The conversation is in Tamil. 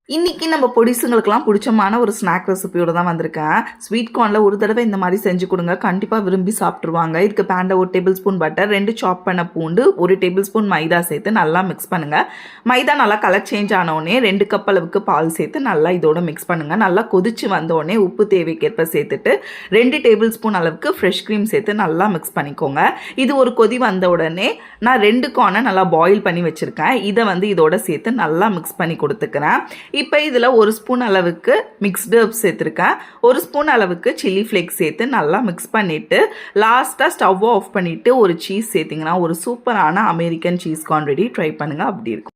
இன்னைக்கு நம்ம பொடிசுங்களுக்கெல்லாம் பிடிச்சமான ஒரு ஸ்நாக் ரெசிபியோட தான் வந்திருக்கேன். ஸ்வீட் கார்னில் ஒரு தடவை இந்த மாதிரி செஞ்சு கொடுங்க, கண்டிப்பாக விரும்பி சாப்பிட்ருவாங்க. இதுக்கு பேனில் 1 டேபிள் ஸ்பூன் பட்டர், 2 சாப் பண்ண பூண்டு, 1 டேபிள் ஸ்பூன் மைதா சேர்த்து நல்லா மிக்ஸ் பண்ணுங்கள். மைதா நல்லா கலர் சேஞ்ச் ஆனோடனே 2 கப் அளவுக்கு பால் சேர்த்து நல்லா இதோட மிக்ஸ் பண்ணுங்கள். நல்லா கொதிச்சு வந்தோடனே உப்பு தேவைக்கேற்ப சேர்த்துட்டு 2 டேபிள் ஸ்பூன் அளவுக்கு ஃப்ரெஷ் க்ரீம் சேர்த்து நல்லா மிக்ஸ் பண்ணிக்கோங்க. இது ஒரு கொதி வந்த உடனே நான் 2 கார்னை நல்லா பாயில் பண்ணி வச்சுருக்கேன். இதை இதோட சேர்த்து நல்லா மிக்ஸ் பண்ணி கொடுத்துக்கிறேன். இப்போ இதில் 1 ஸ்பூன் அளவுக்கு மிக்ஸ்டு ஹெர்ப்ஸ் சேர்த்துருக்கேன். 1 ஸ்பூன் அளவுக்கு சில்லி ஃப்ளேக்ஸ் சேர்த்து நல்லா மிக்ஸ் பண்ணிவிட்டு லாஸ்ட்டாக ஸ்டவ் ஆஃப் பண்ணிவிட்டு ஒரு சீஸ் சேர்த்திங்கன்னா ஒரு சூப்பரான American cheese corn ready. Try பண்ணுங்கள், அப்படி இருக்கும்.